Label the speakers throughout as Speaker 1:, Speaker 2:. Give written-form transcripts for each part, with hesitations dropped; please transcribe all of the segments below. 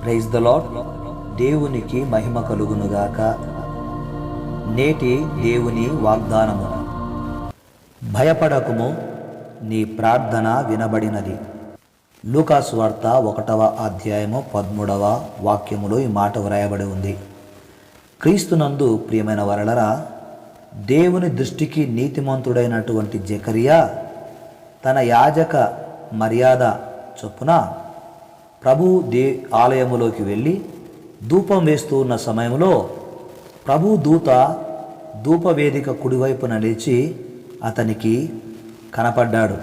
Speaker 1: Praise the lord. దేవునికి మహిమ కలుగునుగాక. నేటి దేవుని వాగ్దానము. భయపడకుము, నీ ప్రార్థన వినబడినది. లూకాసు వార్త 1వ అధ్యాయము 13వ వాక్యములో ఈ మాట వ్రాయబడి ఉంది. క్రీస్తునందు ప్రియమైన వరలరా, దేవుని దృష్టికి నీతిమంతుడైనటువంటి జకరియా తన యాజక మర్యాద చొప్పున ప్రభు ఆలయములోకి వెళ్ళి ధూపం వేస్తూ ఉన్న సమయంలో ప్రభు దూత ధూపవేదిక కుడివైపున నిలిచి అతనికి కనపడ్డాడు.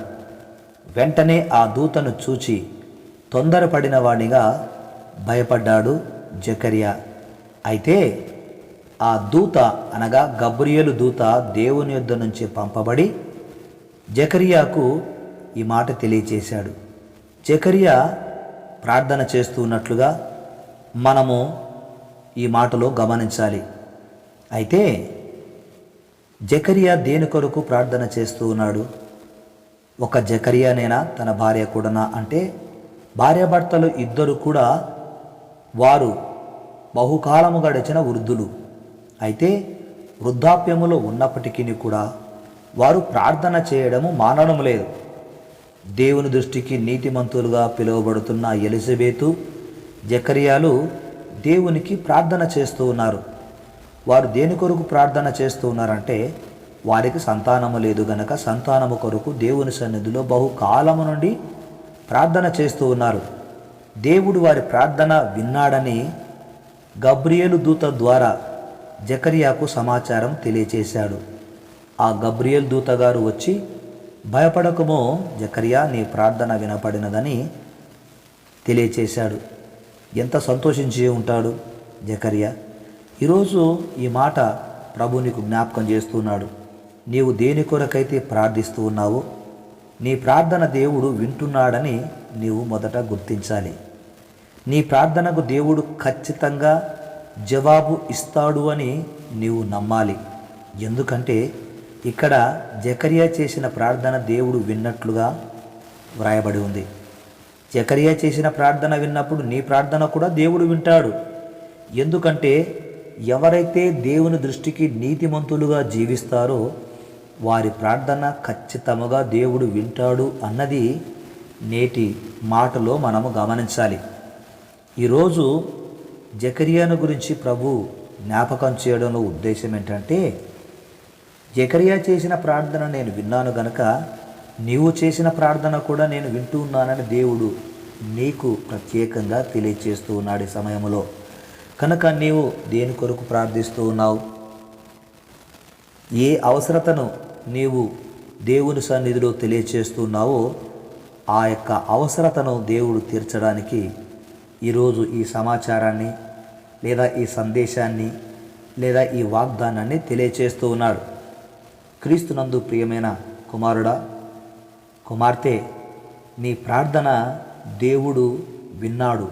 Speaker 1: వెంటనే ఆ దూతను చూచి తొందరపడిన వాడిగా భయపడ్డాడు జకరియా. అయితే ఆ దూత అనగా గబ్రియేలు దూత దేవుని యొద్ద నుంచి పంపబడి జకరియాకు ఈ మాట తెలియచేశాడు. జకరియా ప్రార్థన చేస్తూ ఉన్నట్లుగా మనము ఈ మాటలో గమనించాలి. అయితే జకరియా దేని కొరకు ప్రార్థన చేస్తూ ఉన్నాడు? ఒక జకరియానేనా, తన భార్య కూడానా అంటే భార్యాభర్తలు ఇద్దరు కూడా వారు బహుకాలము గడిచిన వృద్ధులు. అయితే వృద్ధాప్యములో ఉన్నప్పటికీ కూడా వారు ప్రార్థన చేయడము మానడం లేదు. దేవుని దృష్టికి నీతిమంతులుగా పిలువబడుతున్న ఎలిజబెతు, జకరియాలు దేవునికి ప్రార్థన చేస్తూ ఉన్నారు. వారు దేని కొరకు ప్రార్థన చేస్తూ ఉన్నారంటే వారికి సంతానము లేదు గనక సంతానము కొరకు దేవుని సన్నిధిలో బహుకాలము నుండి ప్రార్థన చేస్తూ ఉన్నారు. దేవుడు వారి ప్రార్థన విన్నాడని గబ్రియేలు దూత ద్వారా జకరియాకు సమాచారం తెలియచేశాడు. ఆ గబ్రియేలు దూత గారు వచ్చి, భయపడకమో జకరియా, నీ ప్రార్థన వినపడినదని తెలియచేశాడు. ఎంత సంతోషించి ఉంటాడు జకరియా. ఈరోజు ఈ మాట ప్రభు నీకు జ్ఞాపకం చేస్తున్నాడు. నీవు దేని కొరకైతే ప్రార్థిస్తూ ఉన్నావో నీ ప్రార్థన దేవుడు వింటున్నాడని నీవు మొదట గుర్తించాలి. నీ ప్రార్థనకు దేవుడు ఖచ్చితంగా జవాబు ఇస్తాడు అని నీవు నమ్మాలి. ఎందుకంటే ఇక్కడ జకరియా చేసిన ప్రార్థన దేవుడు విన్నట్లుగా వ్రాయబడి ఉంది. జకరియా చేసిన ప్రార్థన విన్నప్పుడు నీ ప్రార్థన కూడా దేవుడు వింటాడు. ఎందుకంటే ఎవరైతే దేవుని దృష్టికి నీతిమంతులుగా జీవిస్తారో వారి ప్రార్థన ఖచ్చితంగా దేవుడు వింటాడు అన్నది నేటి మాటలో మనము గమనించాలి. ఈరోజు జకరియాను గురించి ప్రభు జ్ఞాపకం చేయడంలో ఉద్దేశం ఏంటంటే, జకరియా చేసిన ప్రార్థన నేను విన్నాను గనక నీవు చేసిన ప్రార్థన కూడా నేను వింటూ ఉన్నానని దేవుడు నీకు ప్రత్యేకంగా తెలియచేస్తూ ఉన్నాడు ఈ సమయంలో. కనుక నీవు దేని కొరకు ప్రార్థిస్తూ ఉన్నావు? ఏ అవసరతను నీవు దేవుని సన్నిధిలో తెలియచేస్తున్నావో ఆ యొక్క అవసరతను దేవుడు తీర్చడానికి ఈరోజు ఈ సమాచారాన్ని లేదా ఈ సందేశాన్ని లేదా ఈ వాగ్దానాన్ని తెలియచేస్తూ ఉన్నాడు. క్రీస్తునందు ప్రియమైన కుమారుడా, కుమార్తె, నీ ప్రార్థన దేవుడు విన్నాడు.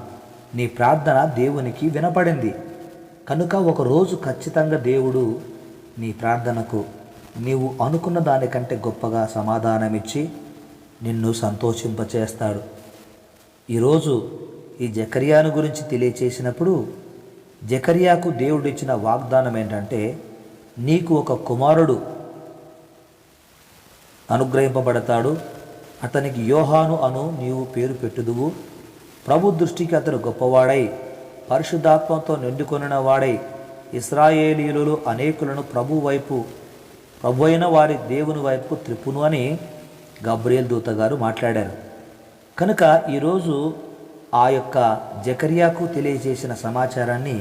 Speaker 1: నీ ప్రార్థన దేవునికి వినపడింది కనుక ఒకరోజు ఖచ్చితంగా దేవుడు నీ ప్రార్థనకు నీవు అనుకున్న దానికంటే గొప్పగా సమాధానమిచ్చి నిన్ను సంతోషింపచేస్తాడు. ఈరోజు ఈ జకరియాను గురించి తెలియచేసినప్పుడు జకరియాకు దేవుడు ఇచ్చిన వాగ్దానం ఏంటంటే, నీకు ఒక కుమారుడు అనుగ్రహింపబడతాడు, అతనికి యోహాను అను నీవు పేరు పెట్టుదువు. ప్రభు దృష్టికి అతను గొప్పవాడై పరిశుద్ధాత్మతో నిండుకొనిన వాడై ఇశ్రాయేలీయులలో అనేకులను ప్రభు అయిన వారి దేవుని వైపు త్రిప్పును అని గబ్రియేలు దూత గారు మాట్లాడారు. కనుక ఈరోజు ఆ యొక్క జకరియాకు తెలియజేసిన సమాచారాన్ని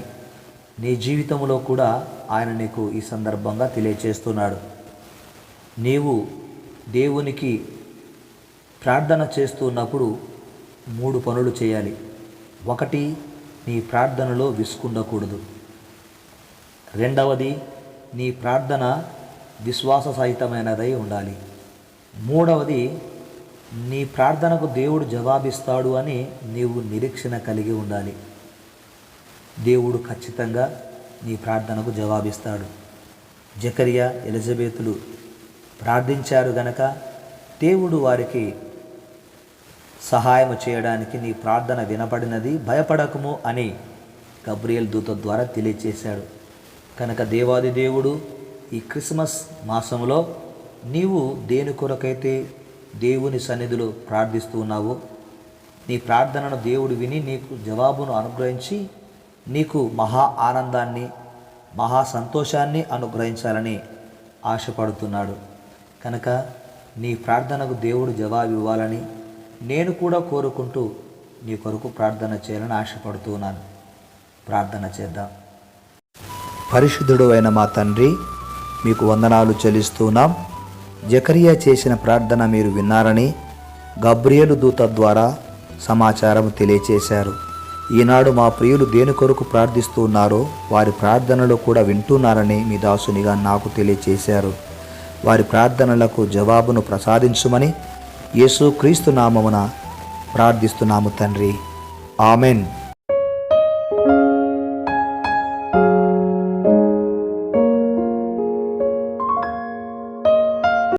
Speaker 1: నీ జీవితంలో కూడా ఆయన నీకు ఈ సందర్భంగా తెలియచేస్తున్నాడు. నీవు దేవునికి ప్రార్థన చేస్తున్నప్పుడు 3 పనులు చేయాలి. 1, నీ ప్రార్థనలో విసుకుండకూడదు. 2వది, నీ ప్రార్థన విశ్వాస సహితమైనదై ఉండాలి. 3వది, నీ ప్రార్థనకు దేవుడు జవాబిస్తాడు అని నీవు నిరీక్షణ కలిగి ఉండాలి. దేవుడు ఖచ్చితంగా నీ ప్రార్థనకు జవాబిస్తాడు. జకరియా, ఎలిజబెతులు ప్రార్థించారు గనక దేవుడు వారికి సహాయం చేయడానికి నీ ప్రార్థన వినపడినది, భయపడకము అని గబ్రియల్ దూత ద్వారా తెలియచేశాడు. కనుక దేవాది దేవుడు ఈ క్రిస్మస్ మాసంలో నీవు దేని కొరకైతే దేవుని సన్నిధిలో ప్రార్థిస్తూ ఉన్నావో నీ ప్రార్థనను దేవుడు విని నీకు జవాబును అనుగ్రహించి నీకు మహా ఆనందాన్ని, మహా సంతోషాన్ని అనుగ్రహించాలని ఆశపడుతున్నాడు. కనుక నీ ప్రార్థనకు దేవుడు జవాబు ఇవ్వాలని నేను కూడా కోరుకుంటూ నీ కొరకు ప్రార్థన చేయాలని ఆశపడుతున్నాను. ప్రార్థన చేద్దాం. పరిశుద్ధుడు అయిన మా తండ్రి, మీకు వందనాలు చెల్లిస్తున్నాం. జకరియా చేసిన ప్రార్థన మీరు విన్నారని గబ్రియలు దూత ద్వారా సమాచారం తెలియచేశారు. ఈనాడు మా ప్రియులు దేని కొరకు ప్రార్థిస్తున్నారో వారి ప్రార్థనలు కూడా వింటున్నారని మీ దాసునిగా నాకు తెలియచేశారు. వారి ప్రార్థనలకు జవాబును ప్రసాదించుమని యేసు క్రీస్తు నామమున ప్రార్థిస్తున్నాము తండ్రి. ఆమెన్.